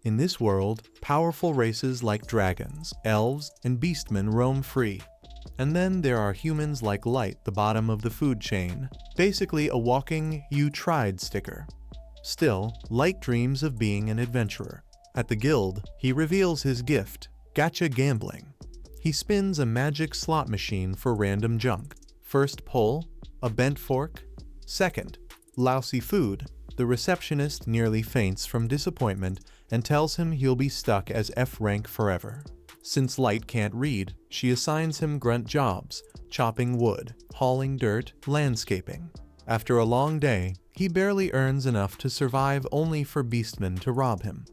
In this world, powerful races like dragons, elves, and beastmen roam free. And then there are humans like Light, the bottom of the food chain, basically a walking "you tried" sticker. Still, Light dreams of being an adventurer. At the guild, he reveals his gift, gacha gambling. He spins a magic slot machine for random junk. First pull, a bent fork. Second, lousy food. The receptionist nearly faints from disappointment and tells him he'll be stuck as F rank forever. Since Light can't read, she assigns him grunt jobs, chopping wood, hauling dirt, landscaping. After a long day, he barely earns enough to survive, only for beastmen to rob him.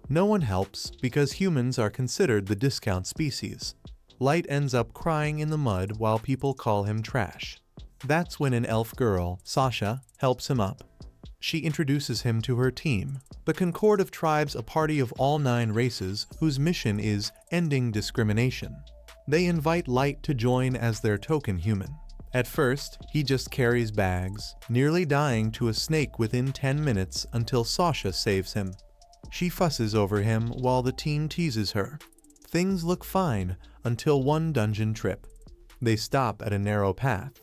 No one helps because humans are considered the discount species. Light ends up crying in the mud while people call him trash. That's when an elf girl, Sasha, helps him up. She introduces him to her team, the Concord of Tribes, a party of all 9 races whose mission is ending discrimination. They invite Light to join as their token human. At first, he just carries bags, nearly dying to a snake within 10 minutes until Sasha saves him. She fusses over him while the team teases her. Things look fine until one dungeon trip. They stop at a narrow path.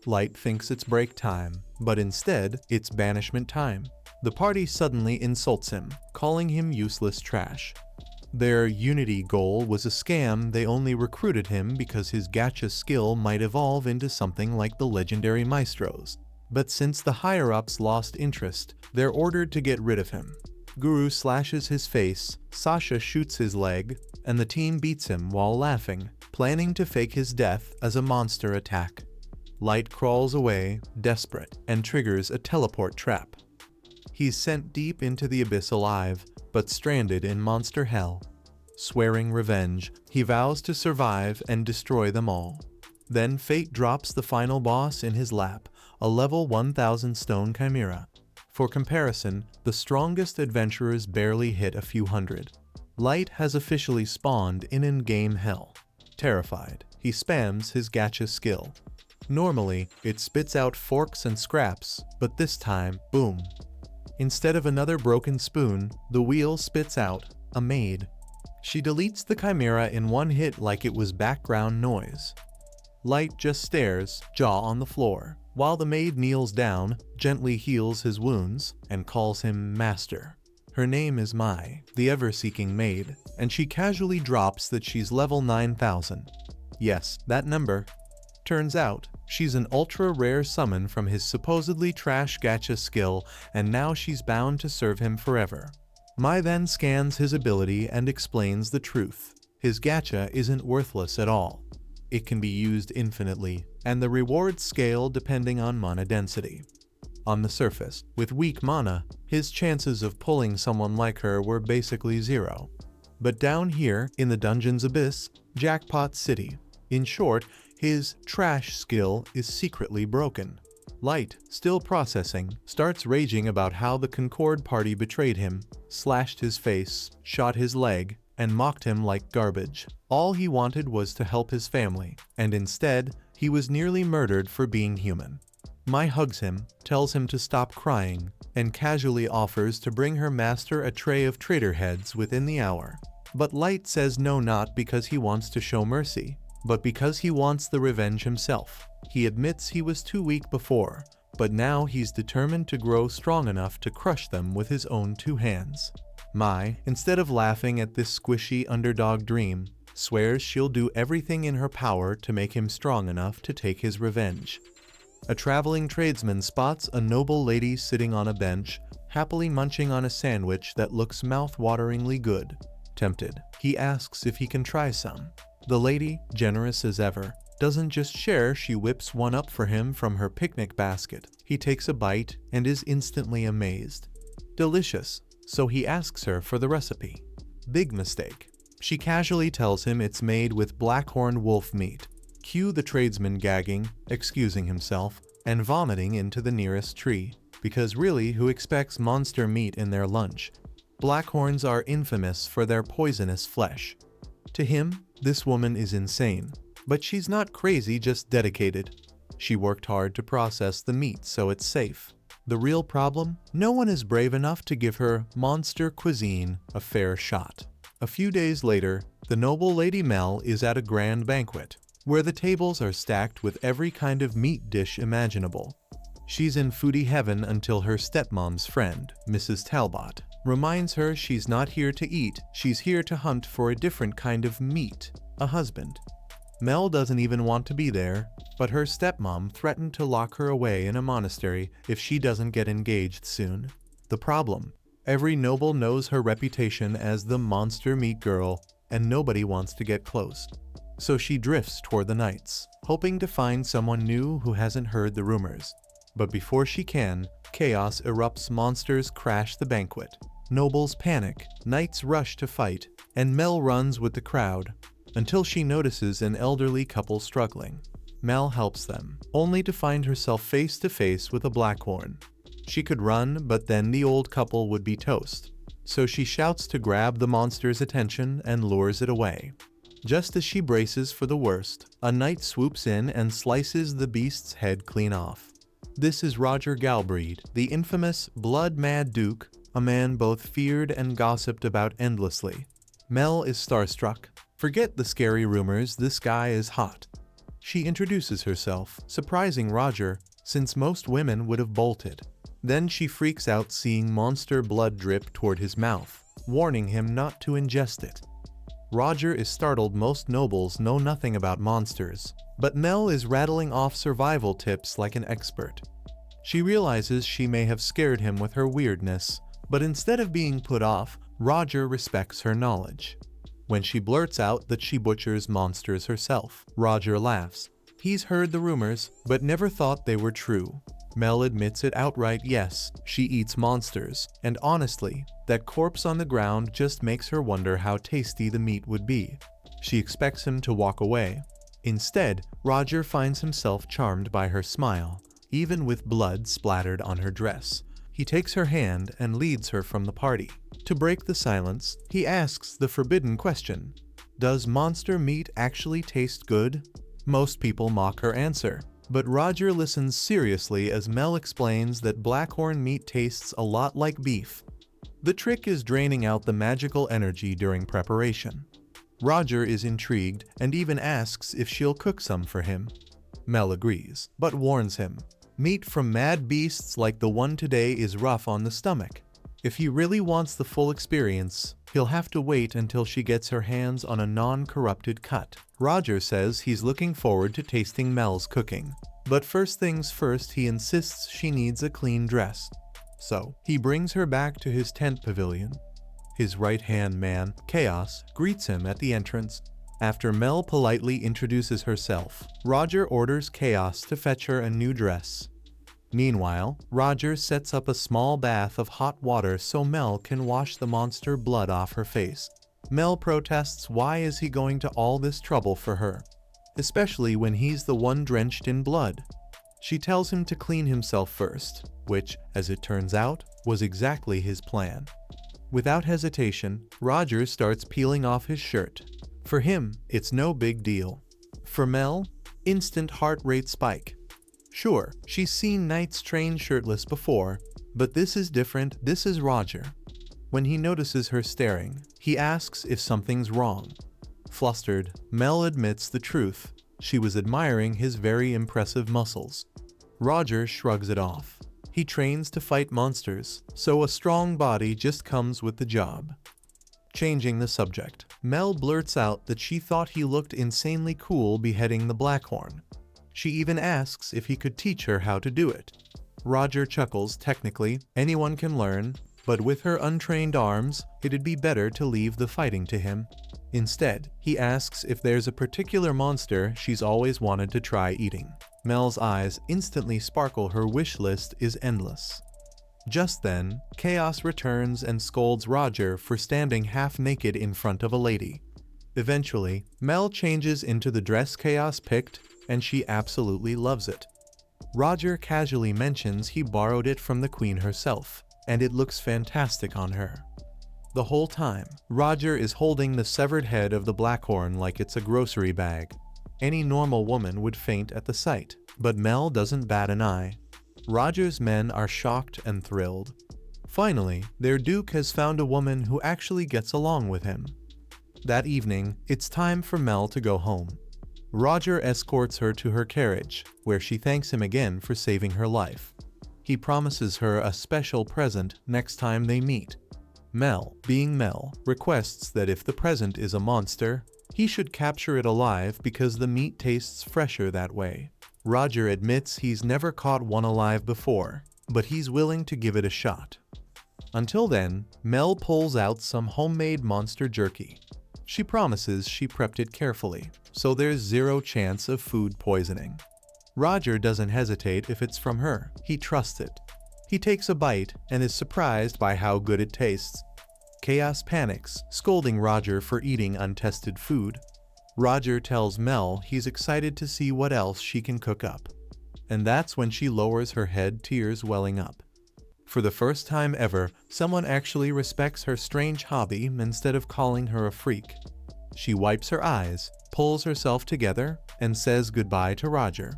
Light thinks it's break time, but instead, it's banishment time. The party suddenly insults him, calling him useless trash. Their unity goal was a scam. They only recruited him because his gacha skill might evolve into something like the legendary maestros. But since the higher-ups lost interest, they're ordered to get rid of him. Guru slashes his face, Sasha shoots his leg, and the team beats him while laughing, planning to fake his death as a monster attack. Light crawls away, desperate, and triggers a teleport trap. He's sent deep into the abyss alive, but stranded in monster hell. Swearing revenge, he vows to survive and destroy them all. Then fate drops the final boss in his lap, a level 1000 stone chimera. For comparison, the strongest adventurers barely hit a few hundred. Light has officially spawned in in-game hell. Terrified, he spams his gacha skill. Normally, it spits out forks and scraps, but this time, boom. Instead of another broken spoon, the wheel spits out a maid. She deletes the chimera in one hit like it was background noise. Light just stares, jaw on the floor, while the maid kneels down, gently heals his wounds, and calls him master. Her name is Mai, the ever-seeking maid, and she casually drops that she's level 9000. Yes, that number. Turns out, she's an ultra-rare summon from his supposedly trash gacha skill, and now she's bound to serve him forever. Mai then scans his ability and explains the truth. His gacha isn't worthless at all. It can be used infinitely, and the rewards scale depending on mana density. On the surface, with weak mana, his chances of pulling someone like her were basically zero. But down here, in the dungeon's abyss, Jackpot City, in short, his trash skill is secretly broken. Light, still processing, starts raging about how the Concord party betrayed him, slashed his face, shot his leg, and mocked him like garbage. All he wanted was to help his family, and instead, he was nearly murdered for being human. Mai hugs him, tells him to stop crying, and casually offers to bring her master a tray of traitor heads within the hour. But Light says no, not because he wants to show mercy, but because he wants the revenge himself. He admits he was too weak before, but now he's determined to grow strong enough to crush them with his own 2 hands. Mai, instead of laughing at this squishy underdog dream, swears she'll do everything in her power to make him strong enough to take his revenge. A traveling tradesman spots a noble lady sitting on a bench, happily munching on a sandwich that looks mouth-wateringly good. Tempted, he asks if he can try some. The lady, generous as ever, doesn't just share, she whips one up for him from her picnic basket. He takes a bite and is instantly amazed. Delicious, so he asks her for the recipe. Big mistake. She casually tells him it's made with blackhorn wolf meat. Cue the tradesman gagging, excusing himself, and vomiting into the nearest tree. Because really, who expects monster meat in their lunch? Blackhorns are infamous for their poisonous flesh. To him, this woman is insane. But she's not crazy, just dedicated. She worked hard to process the meat so it's safe. The real problem? No one is brave enough to give her monster cuisine a fair shot. A few days later, the noble Lady Mel is at a grand banquet, where the tables are stacked with every kind of meat dish imaginable. She's in foodie heaven until her stepmom's friend, Mrs. Talbot, reminds her she's not here to eat, she's here to hunt for a different kind of meat, a husband. Mel doesn't even want to be there, but her stepmom threatened to lock her away in a monastery if she doesn't get engaged soon. The problem? Every noble knows her reputation as the monster meat girl, and nobody wants to get close. So she drifts toward the knights, hoping to find someone new who hasn't heard the rumors. But before she can, chaos erupts, monsters crash the banquet. Nobles panic, knights rush to fight, and Mel runs with the crowd, until she notices an elderly couple struggling. Mel helps them, only to find herself face to face with a blackhorn. She could run, but then the old couple would be toast. So she shouts to grab the monster's attention and lures it away. Just as she braces for the worst, a knight swoops in and slices the beast's head clean off. This is Roger Galbraith, the infamous blood-mad Duke, a man both feared and gossiped about endlessly. Mel is starstruck. Forget the scary rumors, this guy is hot. She introduces herself, surprising Roger, since most women would have bolted. Then she freaks out seeing monster blood drip toward his mouth, warning him not to ingest it. Roger is startled. Most nobles know nothing about monsters, but Mel is rattling off survival tips like an expert. She realizes she may have scared him with her weirdness, but instead of being put off, Roger respects her knowledge. When she blurts out that she butchers monsters herself, Roger laughs. He's heard the rumors, but never thought they were true. Mel admits it outright. Yes, she eats monsters, and honestly, that corpse on the ground just makes her wonder how tasty the meat would be. She expects him to walk away. Instead, Roger finds himself charmed by her smile, even with blood splattered on her dress. He takes her hand and leads her from the party. To break the silence, he asks the forbidden question: does monster meat actually taste good? Most people mock her answer, but Roger listens seriously as Mel explains that blackhorn meat tastes a lot like beef. The trick is draining out the magical energy during preparation. Roger is intrigued and even asks if she'll cook some for him. Mel agrees, but warns him. Meat from mad beasts like the one today is rough on the stomach. If he really wants the full experience, he'll have to wait until she gets her hands on a non-corrupted cut. Roger says he's looking forward to tasting Mel's cooking. But first things first, he insists she needs a clean dress. So, he brings her back to his tent pavilion. His right-hand man, Chaos, greets him at the entrance. After Mel politely introduces herself, Roger orders Chaos to fetch her a new dress. Meanwhile, Roger sets up a small bath of hot water so Mel can wash the monster blood off her face. Mel protests why is he going to all this trouble for her, especially when he's the one drenched in blood. She tells him to clean himself first, which, as it turns out, was exactly his plan. Without hesitation, Roger starts peeling off his shirt. For him, it's no big deal. For Mel, instant heart rate spike. Sure, she's seen knights train shirtless before, but this is different. This is Roger. When he notices her staring, he asks if something's wrong. Flustered, Mel admits the truth. She was admiring his very impressive muscles. Roger shrugs it off. He trains to fight monsters, so a strong body just comes with the job. Changing the subject, Mel blurts out that she thought he looked insanely cool beheading the blackhorn. She even asks if he could teach her how to do it. Roger chuckles. Technically, anyone can learn, but with her untrained arms, it'd be better to leave the fighting to him. Instead, he asks if there's a particular monster she's always wanted to try eating. Mel's eyes instantly sparkle. Her wish list is endless. Just then, Chaos returns and scolds Roger for standing half-naked in front of a lady. Eventually, Mel changes into the dress Chaos picked, and she absolutely loves it. Roger casually mentions he borrowed it from the queen herself, and it looks fantastic on her. The whole time, Roger is holding the severed head of the blackhorn like it's a grocery bag. Any normal woman would faint at the sight, but Mel doesn't bat an eye. Roger's men are shocked and thrilled. Finally, their duke has found a woman who actually gets along with him. That evening, it's time for Mel to go home. Roger escorts her to her carriage, where she thanks him again for saving her life. He promises her a special present next time they meet. Mel, being Mel, requests that if the present is a monster, he should capture it alive because the meat tastes fresher that way. Roger admits he's never caught one alive before, but he's willing to give it a shot. Until then, Mel pulls out some homemade monster jerky. She promises she prepped it carefully, so there's zero chance of food poisoning. Roger doesn't hesitate if it's from her, he trusts it. He takes a bite and is surprised by how good it tastes. Chaos panics, scolding Roger for eating untested food. Roger tells Mel he's excited to see what else she can cook up. And that's when she lowers her head, tears welling up. For the first time ever, someone actually respects her strange hobby instead of calling her a freak. She wipes her eyes, pulls herself together, and says goodbye to Roger.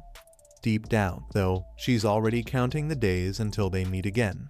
Deep down, though, she's already counting the days until they meet again.